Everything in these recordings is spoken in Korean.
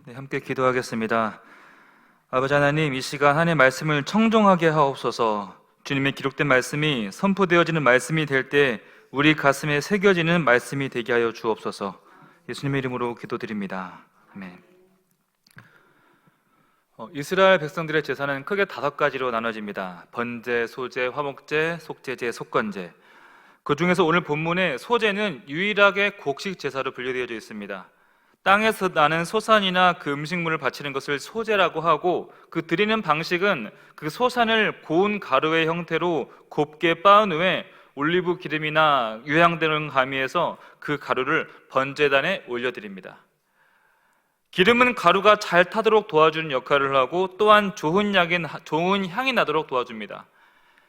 네, 함께 기도하겠습니다. 아버지 하나님, 이 시간 하나님의 말씀을 청종하게 하옵소서. 주님의 기록된 말씀이 선포되어지는 말씀이 될 때 우리 가슴에 새겨지는 말씀이 되게 하여 주옵소서. 예수님의 이름으로 기도드립니다. 아멘. 이스라엘 백성들의 제사는 크게 5가지로 나눠집니다. 번제, 소제, 화목제, 속제제, 속건제. 그 중에서 오늘 본문의 소제는 유일하게 곡식 제사로 분류되어져 있습니다. 땅에서 나는 소산이나 그 음식물을 바치는 것을 소제라고 하고, 그 드리는 방식은 그 소산을 고운 가루의 형태로 곱게 빻은 후에 올리브 기름이나 유향 등을 가미해서 그 가루를 번제단에 올려드립니다. 기름은 가루가 잘 타도록 도와주는 역할을 하고, 또한 좋은 향이 나도록 도와줍니다.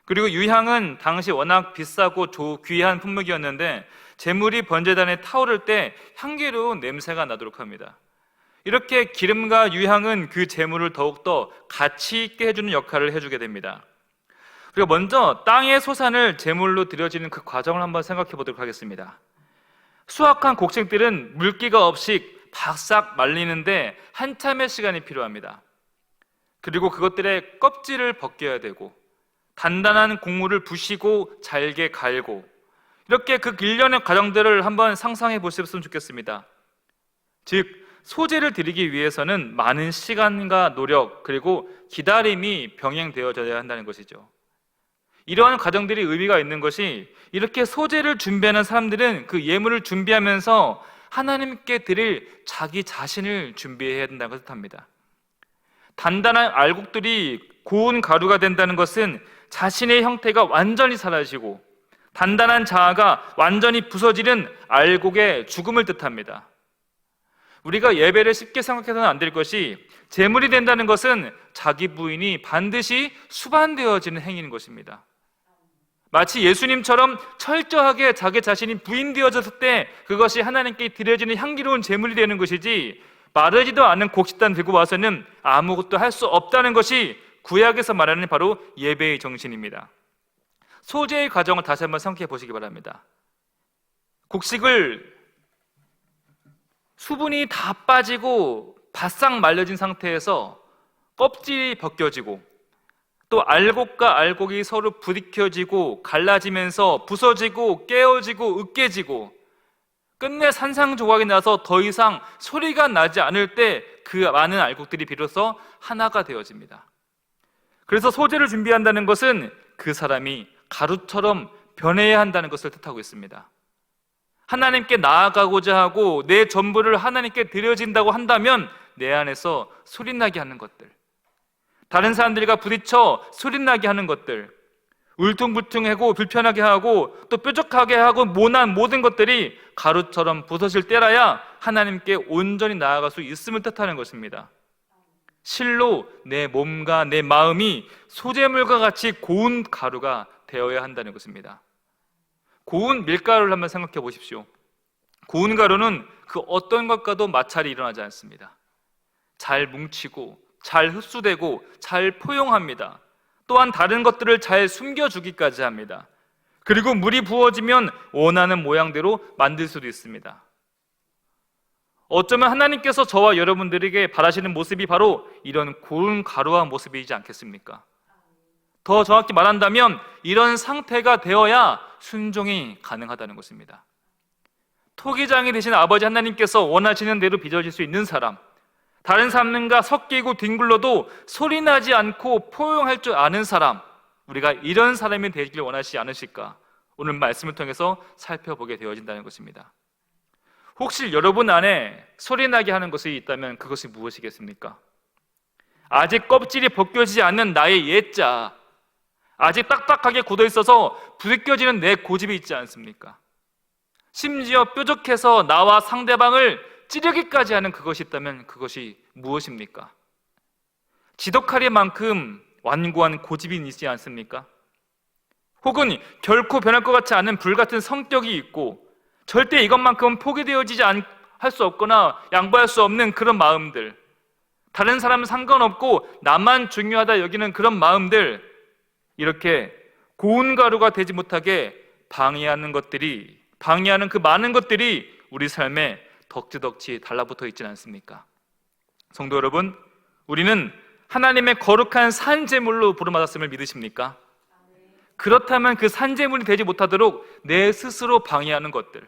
그리고 유향은 당시 워낙 비싸고 귀한 품목이었는데 제물이 번제단에 타오를 때 향기로운 냄새가 나도록 합니다. 이렇게 기름과 유향은 그 제물을 더욱더 가치 있게 해주는 역할을 해주게 됩니다. 그리고 먼저 땅의 소산을 제물로 드려지는 그 과정을 한번 생각해 보도록 하겠습니다. 수확한 곡식들은 물기가 없이 바싹 말리는데 한참의 시간이 필요합니다. 그리고 그것들의 껍질을 벗겨야 되고, 단단한 곡물을 부시고 잘게 갈고, 이렇게 그 일련의 과정들을 한번 상상해 보셨으면 좋겠습니다. 즉, 소제를 드리기 위해서는 많은 시간과 노력, 그리고 기다림이 병행되어져야 한다는 것이죠. 이러한 과정들이 의미가 있는 것이, 이렇게 소제를 준비하는 사람들은 그 예물을 준비하면서 하나님께 드릴 자기 자신을 준비해야 된다는 것을 뜻합니다. 단단한 알곡들이 고운 가루가 된다는 것은 자신의 형태가 완전히 사라지고 단단한 자아가 완전히 부서지는 알곡의 죽음을 뜻합니다. 우리가 예배를 쉽게 생각해서는 안 될 것이, 제물이 된다는 것은 자기 부인이 반드시 수반되어지는 행위인 것입니다. 마치 예수님처럼 철저하게 자기 자신이 부인되어졌을 때 그것이 하나님께 드려지는 향기로운 제물이 되는 것이지, 마르지도 않은 곡식단 들고 와서는 아무것도 할 수 없다는 것이 구약에서 말하는 바로 예배의 정신입니다. 소제의 과정을 다시 한번 생각해 보시기 바랍니다. 곡식을 수분이 다 빠지고 바싹 말려진 상태에서 껍질이 벗겨지고, 또 알곡과 알곡이 서로 부딪혀지고 갈라지면서 부서지고 깨어지고 으깨지고, 끝내 산산조각이 나서 더 이상 소리가 나지 않을 때 그 많은 알곡들이 비로소 하나가 되어집니다. 그래서 소제를 준비한다는 것은 그 사람이 가루처럼 변해야 한다는 것을 뜻하고 있습니다. 하나님께 나아가고자 하고 내 전부를 하나님께 드려진다고 한다면 내 안에서 소리나게 하는 것들, 다른 사람들과 부딪혀 소리나게 하는 것들, 울퉁불퉁하고 불편하게 하고 또 뾰족하게 하고 모난 모든 것들이 가루처럼 부서질 때라야 하나님께 온전히 나아갈 수 있음을 뜻하는 것입니다. 실로 내 몸과 내 마음이 소재물과 같이 고운 가루가 되어야 한다는 것입니다. 고운 밀가루를 한번 생각해 보십시오. 고운 가루는 그 어떤 것과도 마찰이 일어나지 않습니다. 잘 뭉치고 잘 흡수되고 잘 포용합니다. 또한 다른 것들을 잘 숨겨주기까지 합니다. 그리고 물이 부어지면 원하는 모양대로 만들 수도 있습니다. 어쩌면 하나님께서 저와 여러분들에게 바라시는 모습이 바로 이런 고운 가루와 모습이지 않겠습니까? 더 정확히 말한다면 이런 상태가 되어야 순종이 가능하다는 것입니다. 토기장이 되신 아버지 하나님께서 원하시는 대로 빚어질 수 있는 사람, 다른 사람과 섞이고 뒹굴러도 소리나지 않고 포용할 줄 아는 사람, 우리가 이런 사람이 되기를 원하시지 않으실까? 오늘 말씀을 통해서 살펴보게 되어진다는 것입니다. 혹시 여러분 안에 소리나게 하는 것이 있다면 그것이 무엇이겠습니까? 아직 껍질이 벗겨지지 않는 나의 옛자, 아직 딱딱하게 굳어있어서 부딪혀지는 내 고집이 있지 않습니까? 심지어 뾰족해서 나와 상대방을 찌르기까지 하는 그것이 있다면 그것이 무엇입니까? 지독하리만큼 완고한 고집이 있지 않습니까? 혹은 결코 변할 것 같지 않은 불같은 성격이 있고 절대 이것만큼은 포기되어지지 할 수 없거나 양보할 수 없는 그런 마음들, 다른 사람은 상관없고 나만 중요하다 여기는 그런 마음들, 이렇게 고운 가루가 되지 못하게 방해하는 그 많은 것들이 우리 삶에 덕지덕지 달라붙어 있지는 않습니까? 성도 여러분, 우리는 하나님의 거룩한 산제물로 부름받았음을 믿으십니까? 그렇다면 그 산제물이 되지 못하도록 내 스스로 방해하는 것들,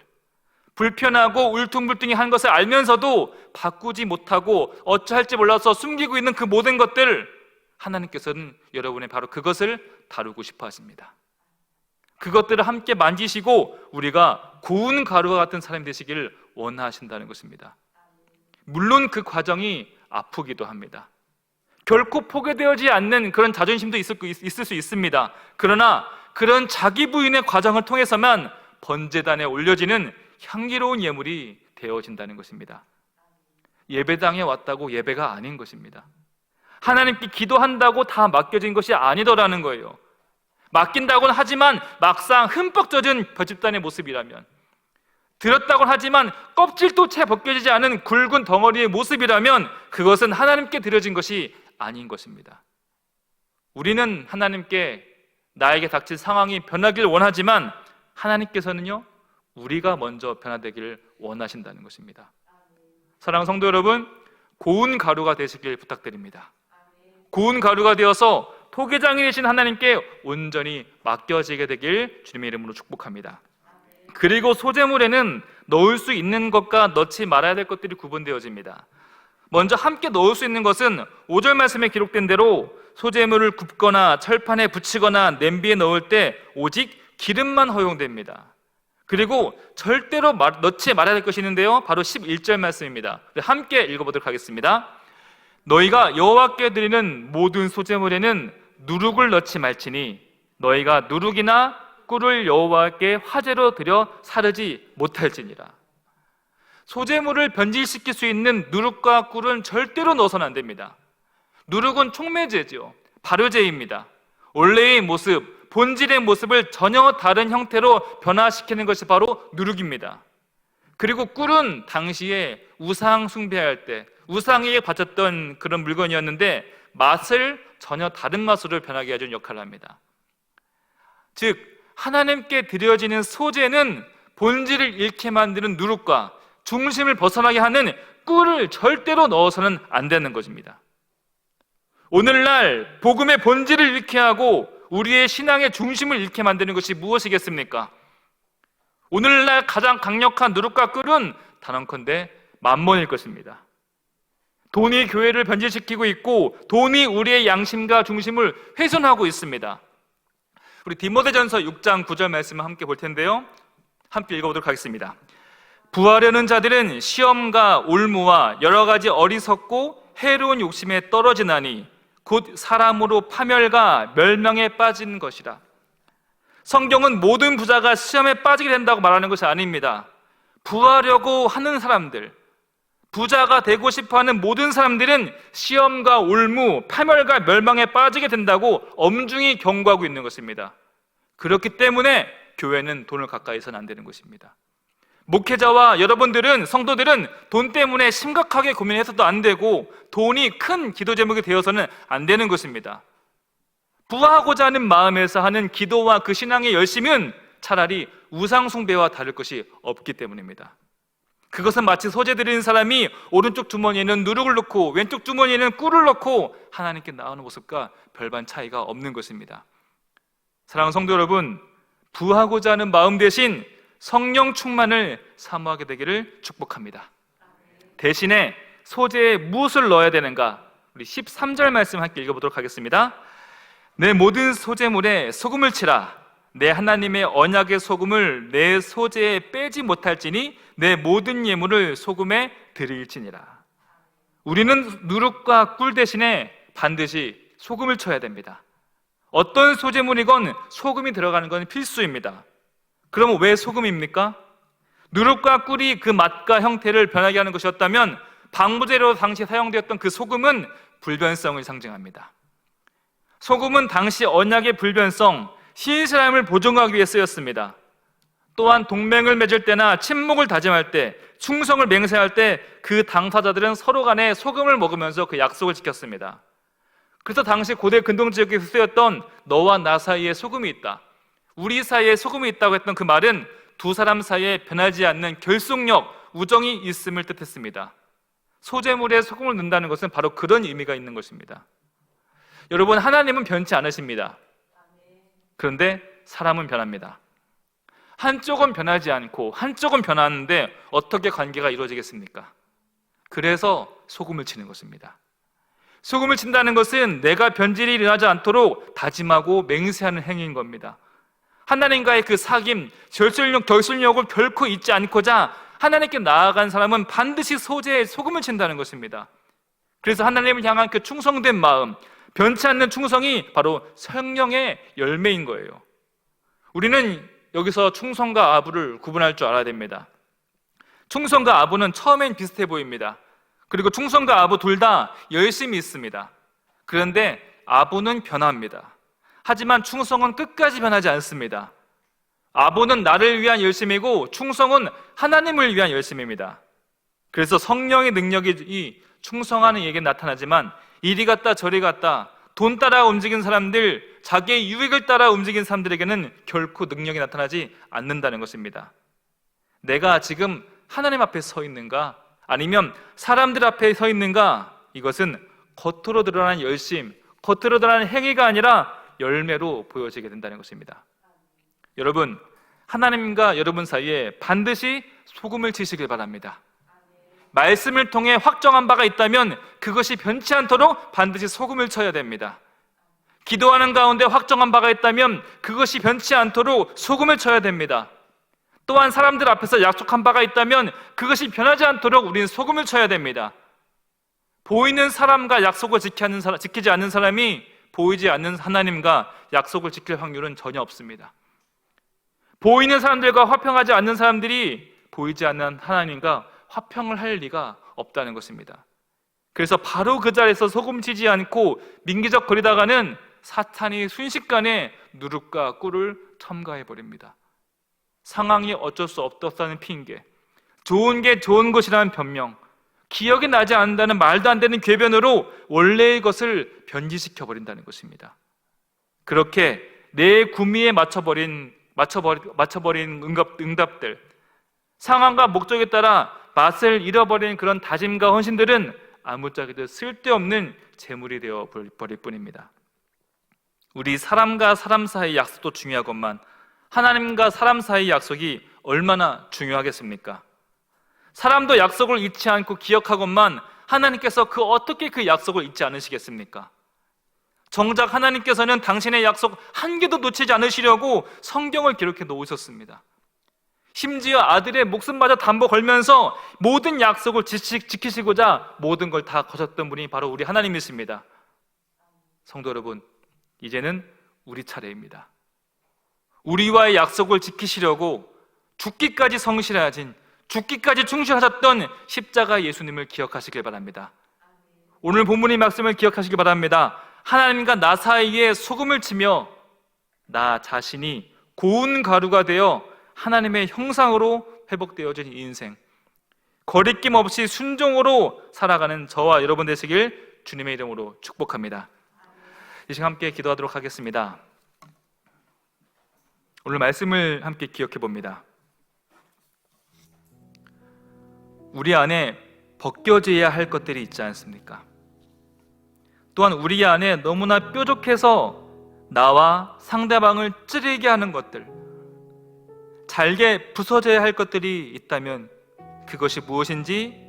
불편하고 울퉁불퉁한 것을 알면서도 바꾸지 못하고 어찌할지 몰라서 숨기고 있는 그 모든 것들, 하나님께서는 여러분의 바로 그것을 다루고 싶어 하십니다. 그것들을 함께 만지시고 우리가 고운 가루와 같은 사람이 되시기를 원하신다는 것입니다. 물론 그 과정이 아프기도 합니다. 결코 포기되어지지 않는 그런 자존심도 있을 수 있습니다. 그러나 그런 자기 부인의 과정을 통해서만 번제단에 올려지는 향기로운 예물이 되어진다는 것입니다. 예배당에 왔다고 예배가 아닌 것입니다. 하나님께 기도한다고 다 맡겨진 것이 아니더라는 거예요. 맡긴다고는 하지만 막상 흠뻑 젖은 벼집단의 모습이라면, 들었다고는 하지만 껍질도 채 벗겨지지 않은 굵은 덩어리의 모습이라면 그것은 하나님께 드려진 것이 아닌 것입니다. 우리는 하나님께 나에게 닥칠 상황이 변하길 원하지만 하나님께서는요, 우리가 먼저 변화되기를 원하신다는 것입니다. 사랑하는 성도 여러분, 고운 가루가 되시길 부탁드립니다. 고운 가루가 되어서 토기장이 되신 하나님께 온전히 맡겨지게 되길 주님의 이름으로 축복합니다. 그리고 소제물에는 넣을 수 있는 것과 넣지 말아야 될 것들이 구분되어집니다. 먼저 함께 넣을 수 있는 것은 5절 말씀에 기록된 대로 소제물을 굽거나 철판에 붙이거나 냄비에 넣을 때 오직 기름만 허용됩니다. 그리고 절대로 넣지 말아야 될 것이 있는데요, 바로 11절 말씀입니다. 함께 읽어보도록 하겠습니다. 너희가 여호와께 드리는 모든 소제물에는 누룩을 넣지 말지니 너희가 누룩이나 꿀을 여호와께 화제로 드려 사르지 못할지니라. 소제물을 변질시킬 수 있는 누룩과 꿀은 절대로 넣어서는 안 됩니다. 누룩은 촉매제죠. 발효제입니다. 원래의 모습, 본질의 모습을 전혀 다른 형태로 변화시키는 것이 바로 누룩입니다. 그리고 꿀은 당시에 우상 숭배할 때 우상에게 바쳤던 그런 물건이었는데 맛을 전혀 다른 맛으로 변하게 해주는 역할을 합니다. 즉 하나님께 드려지는 소제는 본질을 잃게 만드는 누룩과 중심을 벗어나게 하는 꿀을 절대로 넣어서는 안 되는 것입니다. 오늘날 복음의 본질을 잃게 하고 우리의 신앙의 중심을 잃게 만드는 것이 무엇이겠습니까? 오늘날 가장 강력한 누룩과 꿀은 단언컨대 만몬일 것입니다. 돈이 교회를 변질시키고 있고 돈이 우리의 양심과 중심을 훼손하고 있습니다. 우리 디모데전서 6장 9절 말씀을 함께 볼 텐데요, 함께 읽어보도록 하겠습니다. 부하려는 자들은 시험과 올무와 여러 가지 어리석고 해로운 욕심에 떨어지나니 곧 사람으로 파멸과 멸망에 빠진 것이라. 성경은 모든 부자가 시험에 빠지게 된다고 말하는 것이 아닙니다. 부하려고 하는 사람들, 부자가 되고 싶어하는 모든 사람들은 시험과 올무, 파멸과 멸망에 빠지게 된다고 엄중히 경고하고 있는 것입니다. 그렇기 때문에 교회는 돈을 가까이 해서는 안 되는 것입니다. 목회자와 여러분들은, 성도들은 돈 때문에 심각하게 고민해서도 안 되고 돈이 큰 기도 제목이 되어서는 안 되는 것입니다. 부하고자 하는 마음에서 하는 기도와 그 신앙의 열심은 차라리 우상 숭배와 다를 것이 없기 때문입니다. 그것은 마치 소재 드리는 사람이 오른쪽 주머니에는 누룩을 넣고 왼쪽 주머니에는 꿀을 넣고 하나님께 나오는 모습과 별반 차이가 없는 것입니다. 사랑하는 성도 여러분, 부하고자 하는 마음 대신 성령 충만을 사모하게 되기를 축복합니다. 대신에 소재에 무엇을 넣어야 되는가? 우리 13절 말씀 함께 읽어보도록 하겠습니다. 내 모든 소재물에 소금을 치라. 내 하나님의 언약의 소금을 내 소재에 빼지 못할지니 내 모든 예물을 소금에 드릴지니라. 우리는 누룩과 꿀 대신에 반드시 소금을 쳐야 됩니다. 어떤 소재물이건 소금이 들어가는 건 필수입니다. 그러면 왜 소금입니까? 누룩과 꿀이 그 맛과 형태를 변하게 하는 것이었다면 방부제로 당시 사용되었던 그 소금은 불변성을 상징합니다. 소금은 당시 언약의 불변성, 신실함을 보증하기 위해 쓰였습니다. 또한 동맹을 맺을 때나 친목을 다짐할 때, 충성을 맹세할 때 그 당사자들은 서로 간에 소금을 먹으면서 그 약속을 지켰습니다. 그래서 당시 고대 근동 지역에 쓰였던 너와 나 사이에 소금이 있다, 우리 사이에 소금이 있다고 했던 그 말은 두 사람 사이에 변하지 않는 결속력, 우정이 있음을 뜻했습니다. 소재물에 소금을 넣는다는 것은 바로 그런 의미가 있는 것입니다. 여러분, 하나님은 변치 않으십니다. 그런데 사람은 변합니다. 한쪽은 변하지 않고 한쪽은 변하는데 어떻게 관계가 이루어지겠습니까? 그래서 소금을 치는 것입니다. 소금을 친다는 것은 내가 변질이 일어나지 않도록 다짐하고 맹세하는 행위인 겁니다. 하나님과의 그 사귐, 결속력을 결코 잊지 않고자 하나님께 나아간 사람은 반드시 소재에 소금을 친다는 것입니다. 그래서 하나님을 향한 그 충성된 마음, 변치 않는 충성이 바로 성령의 열매인 거예요. 우리는 여기서 충성과 아부를 구분할 줄 알아야 됩니다. 충성과 아부는 처음엔 비슷해 보입니다. 그리고 충성과 아부 둘 다 열심이 있습니다. 그런데 아부는 변합니다. 하지만 충성은 끝까지 변하지 않습니다. 아부는 나를 위한 열심이고 충성은 하나님을 위한 열심입니다. 그래서 성령의 능력이 이 충성하는 이에게 나타나지만 이리 갔다 저리 갔다 돈 따라 움직인 사람들, 자기의 유익을 따라 움직인 사람들에게는 결코 능력이 나타나지 않는다는 것입니다. 내가 지금 하나님 앞에 서 있는가? 아니면 사람들 앞에 서 있는가? 이것은 겉으로 드러나는 열심, 겉으로 드러나는 행위가 아니라 열매로 보여지게 된다는 것입니다. 여러분, 하나님과 여러분 사이에 반드시 소금을 치시길 바랍니다. 말씀을 통해 확정한 바가 있다면 그것이 변치 않도록 반드시 소금을 쳐야 됩니다. 기도하는 가운데 확정한 바가 있다면 그것이 변치 않도록 소금을 쳐야 됩니다. 또한 사람들 앞에서 약속한 바가 있다면 그것이 변하지 않도록 우리는 소금을 쳐야 됩니다. 보이는 사람과 약속을 지키지 않는 사람이 보이지 않는 하나님과 약속을 지킬 확률은 전혀 없습니다. 보이는 사람들과 화평하지 않는 사람들이 보이지 않는 하나님과 화평을 할 리가 없다는 것입니다. 그래서 바로 그 자리에서 소금치지 않고 민기적 거리다가는 사탄이 순식간에 누룩과 꿀을 첨가해버립니다. 상황이 어쩔 수 없다는 핑계, 좋은 게 좋은 것이라는 변명, 기억이 나지 않는다는 말도 안 되는 궤변으로 원래의 것을 변질시켜버린다는 것입니다. 그렇게 내 구미에 맞춰버린 응답들, 상황과 목적에 따라 맛을 잃어버린 그런 다짐과 헌신들은 아무짝에도 쓸데없는 재물이 되어 버릴 뿐입니다. 우리 사람과 사람 사이의 약속도 중요하건만 하나님과 사람 사이의 약속이 얼마나 중요하겠습니까? 사람도 약속을 잊지 않고 기억하건만 하나님께서 어떻게 그 약속을 잊지 않으시겠습니까? 정작 하나님께서는 당신의 약속 한 개도 놓치지 않으시려고 성경을 기록해 놓으셨습니다. 심지어 아들의 목숨마저 담보 걸면서 모든 약속을 지키시고자 모든 걸 다 거셨던 분이 바로 우리 하나님이십니다. 성도 여러분, 이제는 우리 차례입니다. 우리와의 약속을 지키시려고 죽기까지 성실하신, 죽기까지 충실하셨던 십자가 예수님을 기억하시길 바랍니다. 오늘 본문의 말씀을 기억하시기 바랍니다. 하나님과 나 사이에 소금을 치며 나 자신이 고운 가루가 되어 하나님의 형상으로 회복되어진 인생, 거리낌 없이 순종으로 살아가는 저와 여러분 되시길 주님의 이름으로 축복합니다. 이 시간 함께 기도하도록 하겠습니다. 오늘 말씀을 함께 기억해 봅니다. 우리 안에 벗겨져야 할 것들이 있지 않습니까? 또한 우리 안에 너무나 뾰족해서 나와 상대방을 찌르게 하는 것들, 잘게 부서져야 할 것들이 있다면 그것이 무엇인지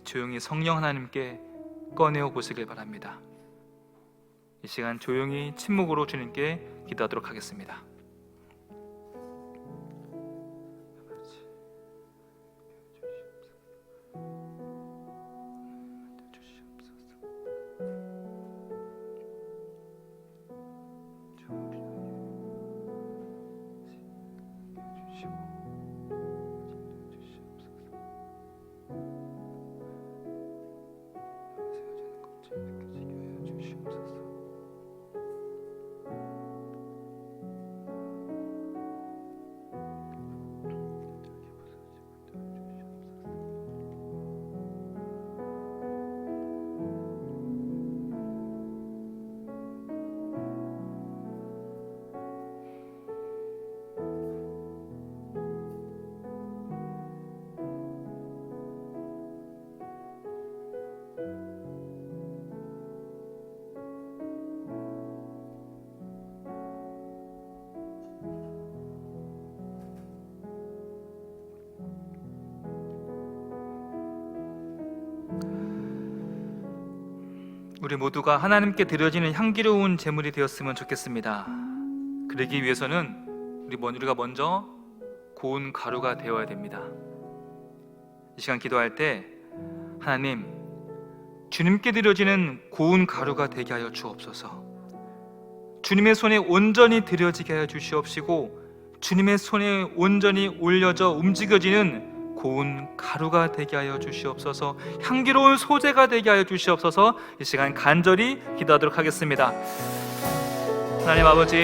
조용히 성령 하나님께 꺼내어 보시길 바랍니다. 이 시간 조용히 침묵으로 주님께 기도하도록 하겠습니다. 우리 모두가 하나님께 드려지는 향기로운 제물이 되었으면 좋겠습니다. 그러기 위해서는 우리가 먼저 고운 가루가 되어야 됩니다. 이 시간 기도할 때 하나님, 주님께 드려지는 고운 가루가 되게 하여 주옵소서. 주님의 손에 온전히 드려지게 하여 주시옵시고 주님의 손에 온전히 올려져 움직여지는 고운 가루가 되게 하여 주시옵소서. 향기로운 소재가 되게 하여 주시옵소서. 이 시간 간절히 기도하도록 하겠습니다. 하나님 아버지,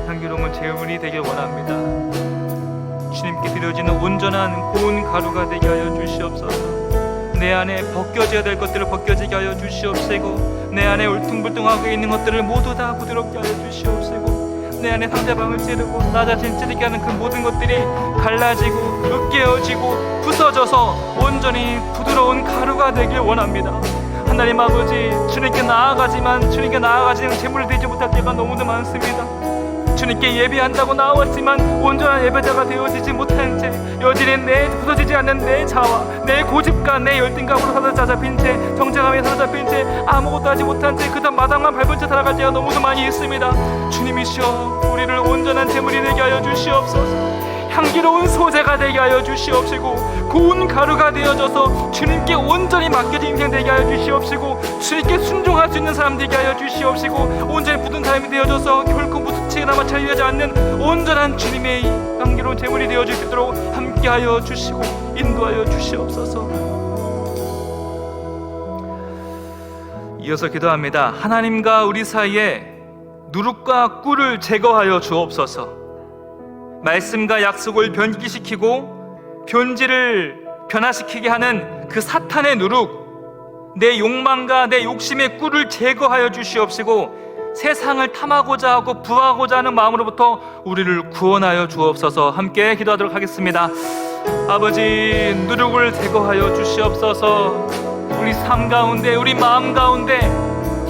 향기로운 제물이 되길 원합니다. 주님께 드려지는 온전한 고운 가루가 되게 하여 주시옵소서. 내 안에 벗겨져야 될 것들을 벗겨지게 하여 주시옵시고 내 안에 울퉁불퉁하고 있는 것들을 모두 다 부드럽게 하여 주시옵시고 내 안에 상대방을 찌르고 나 자신 찌르게 하는 그 모든 것들이 갈라지고 으깨어지고 부서져서 온전히 부드러운 가루가 되길 원합니다. 하나님 아버지, 주님께 나아가지만 주님께 나아가지는 제물을 드리지 못할 때가 너무도 많습니다. 주님께 예배한다고 나왔지만 온전한 예배자가 되어지지 못한 채 여전히 내 부서지지 않는 내 자와 내 고집과 내 열등감으로 사로잡힌 채 정체감에 사로잡힌 채 아무것도 하지 못한 채 그다음 마당만 밟은 채 살아갈 때가 너무도 많이 있습니다. 주님이시여, 우리를 온전한 제물이 되게 하여 주시옵소서. 향기로운 소재가 되게 하여 주시옵시고 고운 가루가 되어져서 주님께 온전히 맡겨진 인생 되게 하여 주시옵시고 주님께 순종할 수 있는 사람 되게 하여 주시옵시고 온전히 굳은 사람이 되어져서 결코 무뚝치거나 차이하지 않는 온전한 주님의 향기로운 제물이 되어질 수 있도록 함께하여 주시고 인도하여 주시옵소서. 이어서 기도합니다. 하나님과 우리 사이에 누룩과 꿀을 제거하여 주옵소서. 말씀과 약속을 변기시키고 변질을 변화시키게 하는 그 사탄의 누룩, 내 욕망과 내 욕심의 꿀을 제거하여 주시옵시고 세상을 탐하고자 하고 부하고자 하는 마음으로부터 우리를 구원하여 주옵소서. 함께 기도하도록 하겠습니다. 아버지, 누룩을 제거하여 주시옵소서. 우리 삶 가운데, 우리 마음 가운데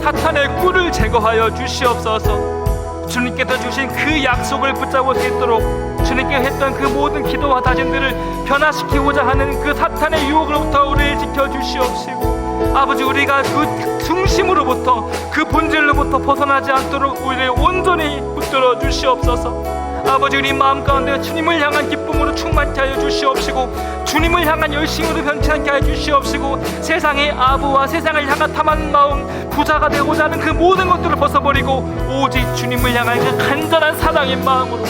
사탄의 꿀을 제거하여 주시옵소서. 주님께서 주신 그 약속을 붙잡을 수 있도록 주님께 했던 그 모든 기도와 다짐들을 변화시키고자 하는 그 사탄의 유혹으로부터 우리를 지켜주시옵시고 아버지, 우리가 그 중심으로부터 그 본질로부터 벗어나지 않도록 우리를 온전히 붙들어 주시옵소서. 아버지, 우리 마음 가운데 주님을 향한 기쁨으로 충만케 하여 주시옵시고 주님을 향한 열심으로 변치 않게 하여 주시옵시고 세상의 아부와 세상을 향한 탐하는 마음, 부자가 되고자 하는 그 모든 것들을 벗어버리고 오직 주님을 향한 그 간절한 사랑의 마음으로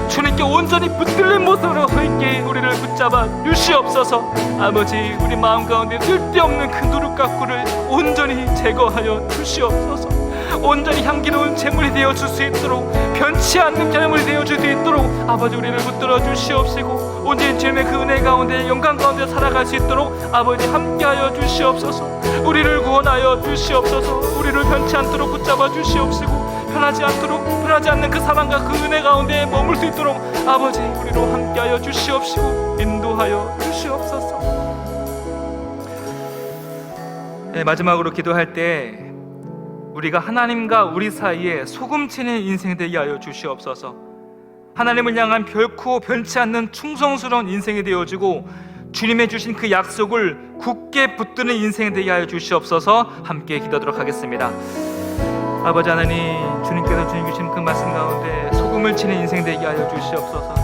주님께 온전히 붙들린 모습으로 함께 우리를 붙잡아 주시옵소서. 아버지, 우리 마음 가운데 쓸데없는 그 누룩과 꿀을 온전히 제거하여 주시옵소서. 온전히 향기로운 제물이 되어줄 수 있도록, 변치 않는 제물이 되어줄 수 있도록 아버지, 우리를 붙들어 주시옵시고 온전히 주님의 그 은혜 가운데 영광 가운데 살아갈 수 있도록 아버지 함께하여 주시옵소서. 우리를 구원하여 주시옵소서. 우리를 변치 않도록 붙잡아 주시옵시고 변하지 않는 그 사랑과 그 은혜 가운데 머물 수 있도록 아버지, 우리로 함께하여 주시옵시고 인도하여 주시옵소서. 네, 마지막으로 기도할 때 우리가 하나님과 우리 사이에 소금치는 인생 되게 하여 주시옵소서. 하나님을 향한 결코 변치 않는 충성스러운 인생이 되어지고 주님의 주신 그 약속을 굳게 붙드는 인생이 되게 하여 주시옵소서. 함께 기도하도록 하겠습니다. 아버지 하나님, 주님께서 주신 그 말씀 가운데 소금을 치는 인생 되게 하여 주시옵소서.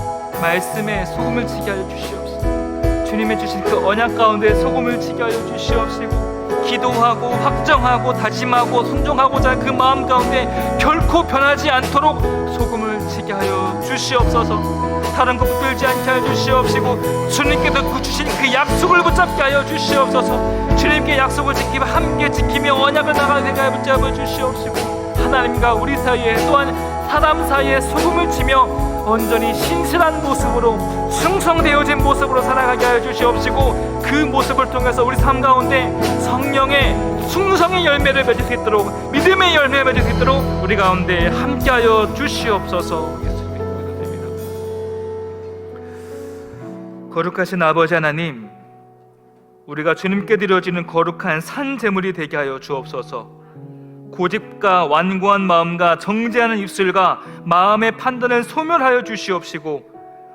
말씀에 소금을 치게 하여 주시옵소서. 주님의 주신 그 언약 가운데 소금을 치게 하여 주시옵시고 기도하고 확정하고 다짐하고 순종하고자 하는 그 마음 가운데 결코 변하지 않도록 소금을 치게 하여 주시옵소서. 다른 것 붙들지 않게 하여 주시옵시고 주님께서 주신 그 약속을 붙잡게 하여 주시옵소서. 주님께 약속을 지키며 함께 지키며 언약을 나가게 하여 붙잡아 주시옵시고 하나님과 우리 사이에 또한 사람 사이에 소금을 치며 온전히 신실한 모습으로 충성되어진 모습으로 살아가게 하여 주시옵시고 그 모습을 통해서 우리 삶 가운데 성령의 충성의 열매를 맺을 수 있도록, 믿음의 열매를 맺을 수 있도록 우리 가운데 함께하여 주시옵소서. 예수님의 기도드립니다. 거룩하신 아버지 하나님, 우리가 주님께 드려지는 거룩한 산 제물이 되게 하여 주옵소서. 고집과 완고한 마음과 정죄하는 입술과 마음의 판단을 소멸하여 주시옵시고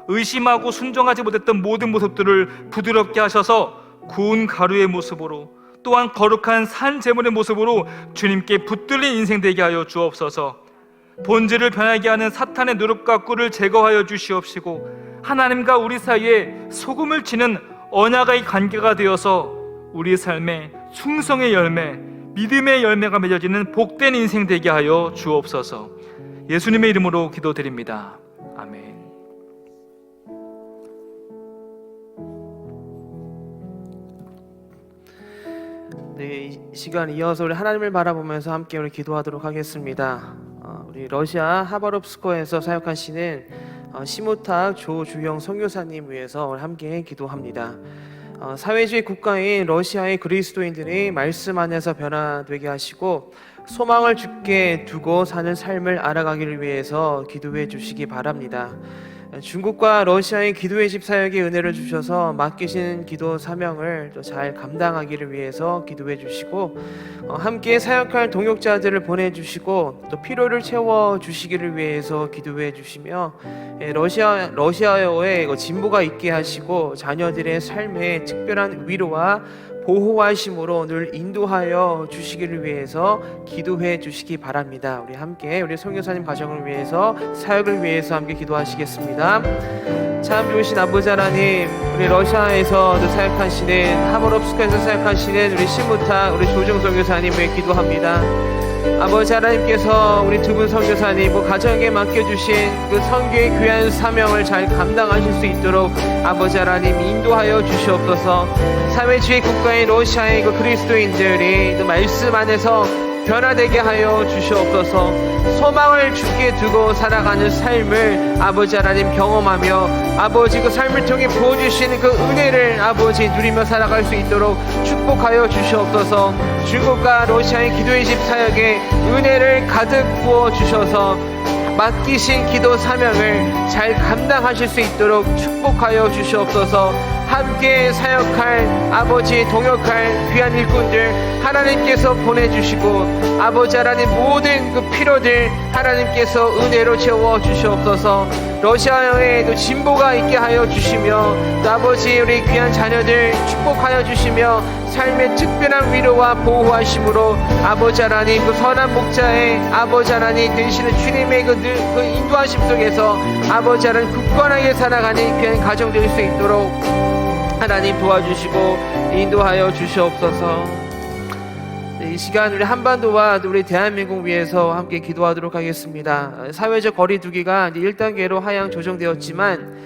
의심하고 순종하지 못했던 모든 모습들을 부드럽게 하셔서 고운 가루의 모습으로 또한 거룩한 산 제물의 모습으로 주님께 붙들린 인생 되게 하여 주옵소서. 본질을 변하게 하는 사탄의 누룩과 꿀을 제거하여 주시옵시고 하나님과 우리 사이에 소금을 치는 언약의 관계가 되어서 우리 삶에 충성의 열매, 믿음의 열매가 맺어지는 복된 인생 되게 하여 주옵소서. 예수님의 이름으로 기도드립니다. 아멘. 네, 이 시간 이어서 우리 하나님을 바라보면서 함께 우리 기도하도록 하겠습니다. 우리 러시아 하바롭스코에서 사역하시는 시무탁 조주영 선교사님 위해서 우리 함께 기도합니다. 사회주의 국가인 러시아의 그리스도인들이 말씀 안에서 변화되게 하시고 소망을 주께 두고 사는 삶을 알아가기를 위해서 기도해 주시기 바랍니다. 중국과 러시아의 기도의 집 사역에 은혜를 주셔서 맡기신 기도 사명을 또 잘 감당하기를 위해서 기도해 주시고 함께 사역할 동역자들을 보내주시고 또 필요를 채워 주시기를 위해서 기도해 주시며 러시아어에 진보가 있게 하시고 자녀들의 삶에 특별한 위로와 보호하심으로 늘 인도하여 주시기를 위해서 기도해 주시기 바랍니다. 우리 함께 우리 선교사님 가정을 위해서 사역을 위해서 함께 기도하시겠습니다. 참 좋으신 아버지 하나님, 우리 러시아에서 사역하시는 하바롭스크에서 사역하시는 우리 시무탁 우리 조정 선교사님 위해 기도합니다. 아버지 하나님께서 우리 두 분 선교사님 그 가정에 맡겨주신 그 선교의 귀한 사명을 잘 감당하실 수 있도록 아버지 하나님 인도하여 주시옵소서. 사회주의 국가인 러시아의 그 그리스도인들이 그 말씀 안에서 변화되게 하여 주시옵소서. 소망을 주께 두고 살아가는 삶을 아버지 하나님 경험하며 아버지 그 삶을 통해 부어주시는 그 은혜를 아버지 누리며 살아갈 수 있도록 축복하여 주시옵소서. 중국과 러시아의 기도의 집 사역에 은혜를 가득 부어 주셔서 맡기신 기도 사명을 잘 감당하실 수 있도록 축복하여 주시옵소서. 함께 사역할 아버지 동역할 귀한 일꾼들 하나님께서 보내주시고 아버지 하나님 모든 그 필요들 하나님께서 은혜로 채워 주시옵소서. 러시아에 진보가 있게 하여 주시며 또 아버지 우리 귀한 자녀들 축복하여 주시며 삶의 특별한 위로와 보호하심으로 아버지 하나님 그 선한 목자의 아버지 하나님 되시는 주님의 그 인도하심 속에서 아버지 하나님 굳건하게 살아가는 귀한 가정 될 수 있도록 하나님 도와주시고 인도하여 주시옵소서. 이 시간 우리 한반도와 우리 대한민국 위해서 함께 기도하도록 하겠습니다. 사회적 거리두기가 1단계로 하향 조정되었지만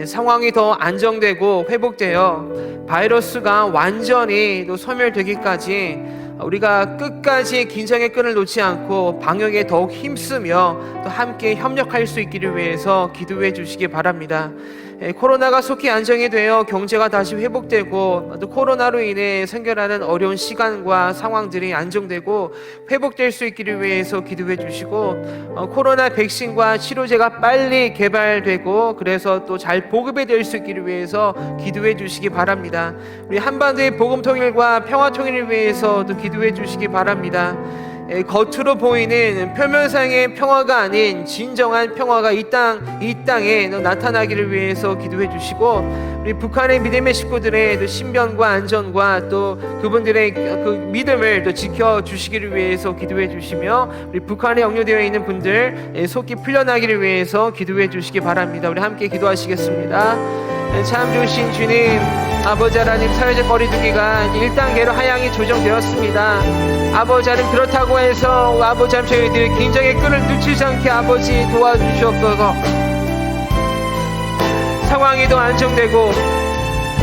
상황이 더 안정되고 회복되어 바이러스가 완전히 또 소멸되기까지 우리가 끝까지 긴장의 끈을 놓지 않고 방역에 더욱 힘쓰며 또 함께 협력할 수 있기를 위해서 기도해 주시기 바랍니다. 코로나가 속히 안정이 되어 경제가 다시 회복되고 또 코로나로 인해 생겨나는 어려운 시간과 상황들이 안정되고 회복될 수 있기를 위해서 기도해 주시고 코로나 백신과 치료제가 빨리 개발되고 그래서 또 잘 보급이 될 수 있기를 위해서 기도해 주시기 바랍니다. 우리 한반도의 복음 통일과 평화 통일을 위해서 또 기도해 주시기 바랍니다. 겉으로 보이는 표면상의 평화가 아닌 진정한 평화가 이 땅에 나타나기를 위해서 기도해 주시고 우리 북한의 믿음의 식구들의 신변과 안전과 또 그분들의 그 믿음을 또 지켜 주시기를 위해서 기도해 주시며 우리 북한에 역류되어 있는 분들 속히 풀려나기를 위해서 기도해 주시기 바랍니다. 우리 함께 기도하시겠습니다. 참 좋으신 주님, 아버지 하나님 사회적 거리두기가 1단계로 하향이 조정되었습니다. 아버지 하나님 그렇다고 해서 아버지 하나님 저희들 긴장의 끈을 놓치지 않게 아버지 도와주시옵소서. 상황이 더 안정되고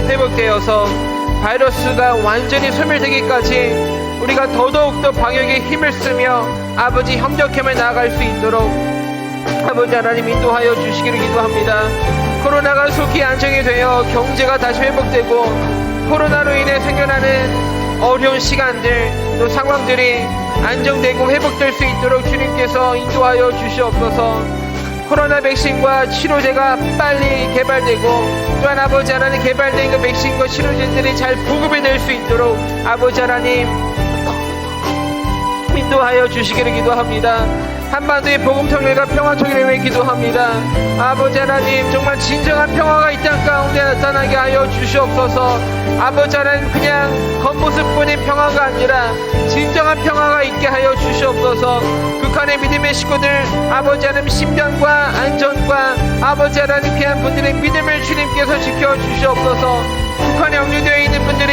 회복되어서 바이러스가 완전히 소멸되기까지 우리가 더더욱더 방역에 힘을 쓰며 아버지 협력함을 나아갈 수 있도록 아버지 하나님 인도하여 주시기를 기도합니다. 코로나가 속히 안정이 되어 경제가 다시 회복되고 코로나로 인해 생겨나는 어려운 시간들 또 상황들이 안정되고 회복될 수 있도록 주님께서 인도하여 주시옵소서. 코로나 백신과 치료제가 빨리 개발되고 또한 아버지 하나님 개발된 그 백신과 치료제들이 잘 보급이 될 수 있도록 아버지 하나님 인도하여 주시기를 기도합니다. 한반도의 복음 통일과 평화 통일을 위해 기도합니다. 아버지 하나님, 정말 진정한 평화가 이 땅 가운데 나타나게 하여 주시옵소서. 아버지 하나님, 그냥 겉모습뿐인 평화가 아니라 진정한 평화가 있게 하여 주시옵소서. 북한의 믿음의 식구들, 아버지 하나님 심령과 안전과 아버지 하나님 귀한 분들의 믿음을 주님께서 지켜 주시옵소서. 북한에 억류되어 있는 분들이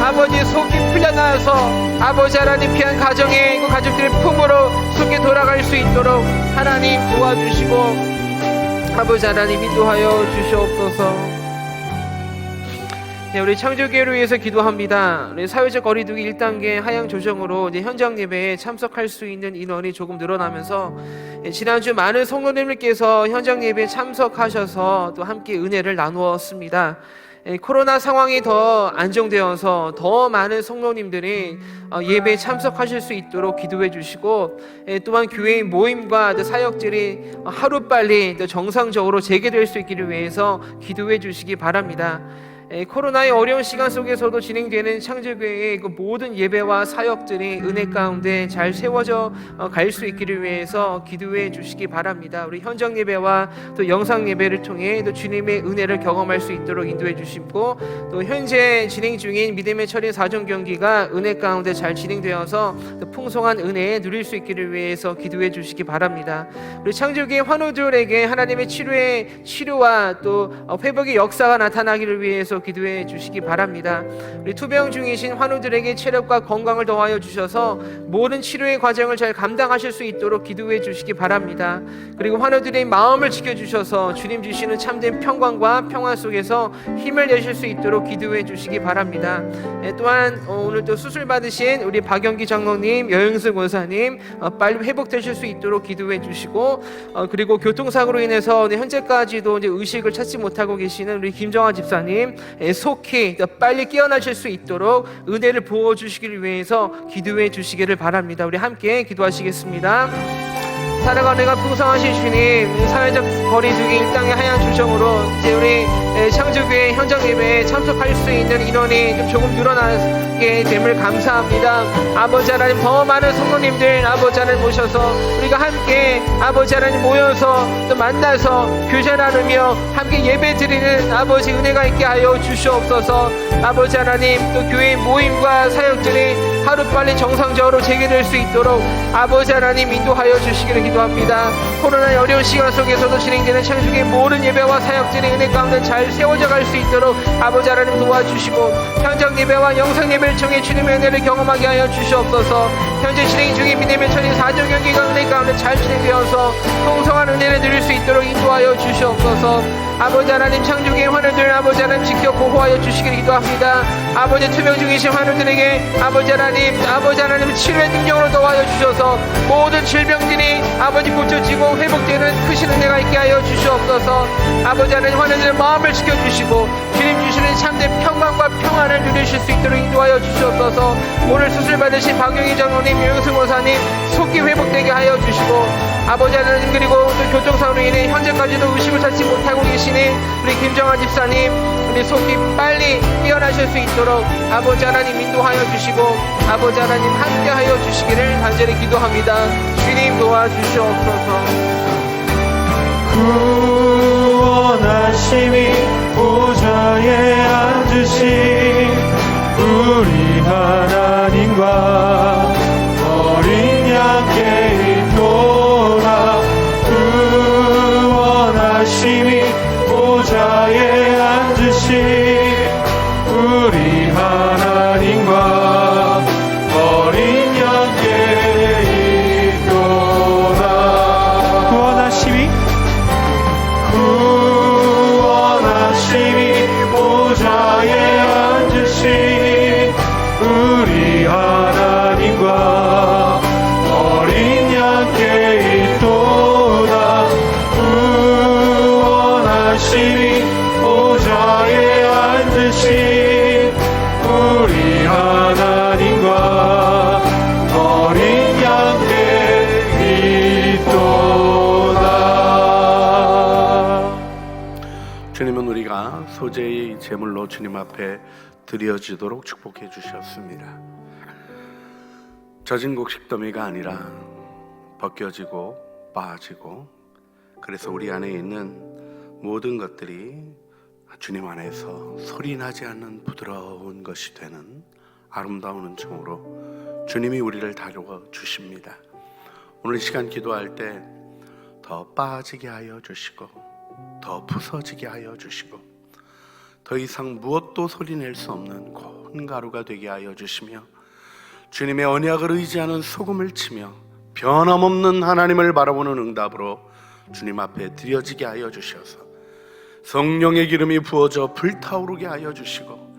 아버지 속이 풀려나와서 아버지 하나님 귀한 가정의 그 가족들의 품으로 속에 돌아갈 수 있도록 하나님 도와주시고 아버지 하나님 인도하여 주시옵소서. 네, 우리 창조교회를 위해서 기도합니다. 우리 사회적 거리두기 1단계 하향 조정으로 이제 현장 예배에 참석할 수 있는 인원이 조금 늘어나면서 지난주 많은 성도님들께서 현장 예배에 참석하셔서 또 함께 은혜를 나누었습니다. 코로나 상황이 더 안정되어서 더 많은 성도님들이 예배에 참석하실 수 있도록 기도해 주시고, 또한 교회의 모임과 사역들이 하루빨리 더 정상적으로 재개될 수 있기를 위해서 기도해 주시기 바랍니다. 코로나의 어려운 시간 속에서도 진행되는 창조교회의 그 모든 예배와 사역들이 은혜 가운데 잘 세워져 갈 수 있기를 위해서 기도해 주시기 바랍니다. 우리 현장 예배와 또 영상 예배를 통해 또 주님의 은혜를 경험할 수 있도록 인도해 주시고, 또 현재 진행 중인 믿음의 철인 4종 경기가 은혜 가운데 잘 진행되어서 또 풍성한 은혜 누릴 수 있기를 위해서 기도해 주시기 바랍니다. 우리 창조교회 환우들에게 하나님의 치료와 또 회복의 역사가 나타나기를 위해서 기도해 주시기 바랍니다. 우리 투병 중이신 환우들에게 체력과 건강을 더하여 주셔서 모든 치료의 과정을 잘 감당하실 수 있도록 기도해 주시기 바랍니다. 그리고 환우들의 마음을 지켜주셔서 주님 주시는 참된 평강과 평화 속에서 힘을 내실 수 있도록 기도해 주시기 바랍니다. 또한 오늘 또 수술 받으신 우리 박영기 장로님, 여영수 권사님 빨리 회복되실 수 있도록 기도해 주시고, 그리고 교통사고로 인해서 현재까지도 이제 의식을 찾지 못하고 계시는 우리 김정아 집사님 속히 빨리 깨어나실 수 있도록 은혜를 부어주시기를 위해서 기도해 주시기를 바랍니다. 우리 함께 기도하시겠습니다. 사랑하는 은혜가 풍성하신 주님, 사회적 거리두기 1단계 하향 조정으로 이제 우리 창조교회 현장 예배에 참석할 수 있는 인원이 좀 조금 늘어나게 됨을 감사합니다. 아버지 하나님, 더 많은 성도님들 아버지 하나님 모셔서 우리가 함께 아버지 하나님 모여서 또 만나서 교제 나누며 함께 예배 드리는 아버지 은혜가 있게 하여 주시옵소서. 아버지 하나님, 또 교회 모임과 사역들이 하루빨리 정상적으로 재개될 수 있도록 아버지 하나님 인도하여 주시기를 기도합니다. 코로나의 어려운 시간 속에서도 진행되는 창조교회 모든 예배와 사역들의 은혜 가운데 잘 세워져 갈 수 있도록 아버지 하나님 도와주시고, 현장 예배와 영상 예배를 통해 주님의 은혜를 경험하게 하여 주시옵소서. 현재 진행 중인 믿음의 철인 4종 경기가 은혜 가운데 잘 진행되어서 풍성한 은혜를 누릴 수 있도록 인도하여 주시옵소서. 아버지 하나님, 창조교회 환우들 아버지 하나님 지켜 보호하여 주시기를 기도합니다. 아버지 투병 중이신 환우들에게 아버지 하나님 치료의 능력으로 도와여 주셔서 모든 질병들이 아버지 고쳐지고 회복되는 크신 은혜가 있게 하여 주시옵소서. 아버지 하나님, 환우들의 마음을 지켜주시고 주님 주시는 참된 평강과 평안을 누리실 수 있도록 인도하여 주시옵소서. 오늘 수술 받으신 박영희 장로님, 유영승 원사님 속히 회복되게 하여 주시고, 아버지 하나님, 그리고 또 교통사고로 인해 현재까지도 의식을 찾지 못하고 계시는 우리 김정아 집사님, 우리 속히 빨리 깨어나실 수 있도록 아버지 하나님 인도하여 주시고 아버지 하나님 함께하여 주시기를 간절히 기도합니다. 주님 도와주시옵소서. 구원하심이 보좌에 앉으신 우리 하나님과 어린 양께 있도다. 구원하심이 보좌에 앉으신 우리 하나님과 어린 양께 있도다. 구원하심이 보좌에 앉으신 우리 하나님과 어린 양께 있도다. 구원하심이 보좌에 앉으신 우리 하나님과 어린 양께 있도다. 주님은 우리가 소재의 제물로 주님 앞에 드려지도록 축복해 주셨습니다. 젖은 곡식 더미가 아니라 벗겨지고 빠지고, 그래서 우리 안에 있는 모든 것들이 주님 안에서 소리나지 않는 부드러운 것이 되는 아름다운 은총으로 주님이 우리를 다루어 주십니다. 오늘 이 시간 기도할 때 더 빠지게 하여 주시고, 더 부서지게 하여 주시고, 더 이상 무엇도 소리낼 수 없는 고운 가루가 되게 하여 주시며, 주님의 언약을 의지하는 소금을 치며 변함없는 하나님을 바라보는 응답으로 주님 앞에 드려지게 하여 주셔서 성령의 기름이 부어져 불타오르게 하여 주시고,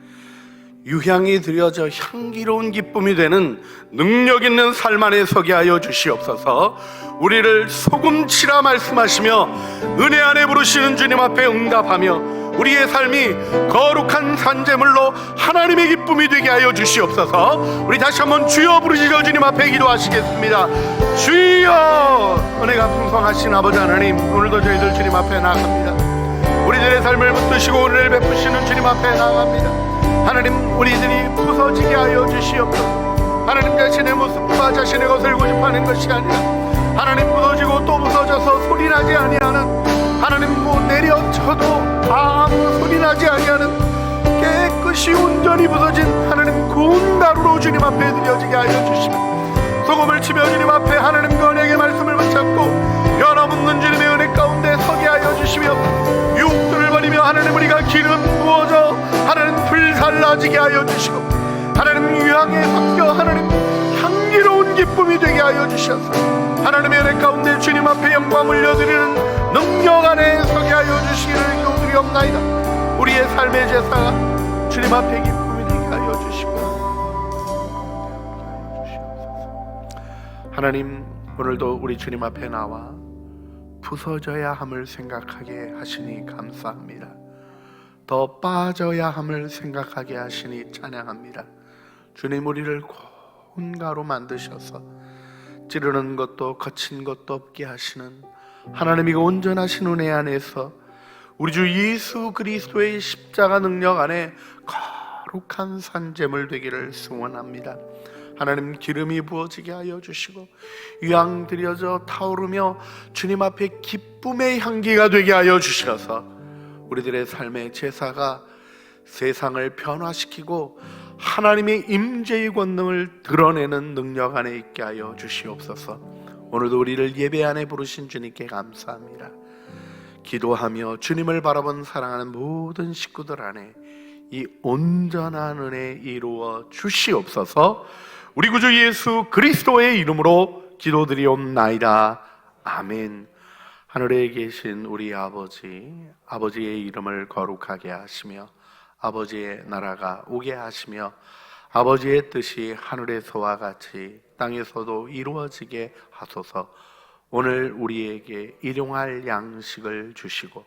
유향이 드려져 향기로운 기쁨이 되는 능력 있는 삶 안에 서게 하여 주시옵소서. 우리를 소금치라 말씀하시며 은혜 안에 부르시는 주님 앞에 응답하며 우리의 삶이 거룩한 산제물로 하나님의 기쁨이 되게 하여 주시옵소서. 우리 다시 한번 주여 부르시죠. 주님 앞에 기도하시겠습니다. 주여, 은혜가 풍성하신 아버지 하나님, 오늘도 저희들 주님 앞에 나아갑니다. 우리들의 삶을 붙드시고 은혜를 베푸시는 주님 앞에 나아갑니다. 하나님, 우리들이 부서지게 하여 주시옵소서. 하나님, 자신의 모습과 자신의 것을 고집하는 것이 아니라 하나님, 부서지고 또 부서져서 소리나지 아니하는, 하나님, 내려쳐도 아무 소리나지 아니하는 깨끗이 온전히 부서진 하나님 고운 가루로 주님 앞에 드려지게 하여 주시며, 소금을 치며 주님 앞에 하나님 그 언약의 말씀을 붙잡고 변함없는 주님의 은혜 가운데 서게 하여 주시며, 유혹들을 버리며 하나님 우리가 기름 부어져 하나님 불살라지게 하여 주시고, 하나님 유향에 섞여 하나님 향기로운 기쁨이 되게 하여 주셔서 하나님의 은혜 가운데 주님 앞에 영광 올려드리는 능력 안에 서게 하여 주시기를 기도드리옵나이다. 우리의 삶의 제사가 주님 앞에 기쁨이 되게 하여 주시고, 하나님, 오늘도 우리 주님 앞에 나와 부서져야 함을 생각하게 하시니 감사합니다. 더 빠져야 함을 생각하게 하시니 찬양합니다. 주님, 우리를 고운 가루 만드셔서 찌르는 것도 거친 것도 없게 하시는 하나님이 온전하신 은혜 안에서 우리 주 예수 그리스도의 십자가 능력 안에 거룩한 산제물 되기를 소원합니다. 하나님, 기름이 부어지게 하여 주시고 유향 드려져 타오르며 주님 앞에 기쁨의 향기가 되게 하여 주셔서 우리들의 삶의 제사가 세상을 변화시키고 하나님의 임재의 권능을 드러내는 능력 안에 있게 하여 주시옵소서. 오늘도 우리를 예배 안에 부르신 주님께 감사합니다. 기도하며 주님을 바라본 사랑하는 모든 식구들 안에 이 온전한 은혜 이루어 주시옵소서. 우리 구주 예수 그리스도의 이름으로 기도드리옵나이다. 아멘. 하늘에 계신 우리 아버지, 아버지의 이름을 거룩하게 하시며 아버지의 나라가 오게 하시며 아버지의 뜻이 하늘에서와 같이 땅에서도 이루어지게 하소서. 오늘 우리에게 일용할 양식을 주시고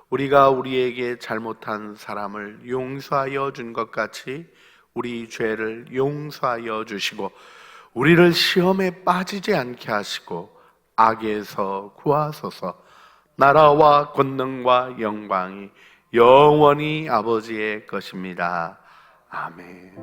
우리가 우리에게 잘못한 사람을 용서하여 준 것 같이 우리 죄를 용서하여 주시고 우리를 시험에 빠지지 않게 하시고 악에서 구하소서. 나라와 권능과 영광이 영원히 아버지의 것입니다. 아멘.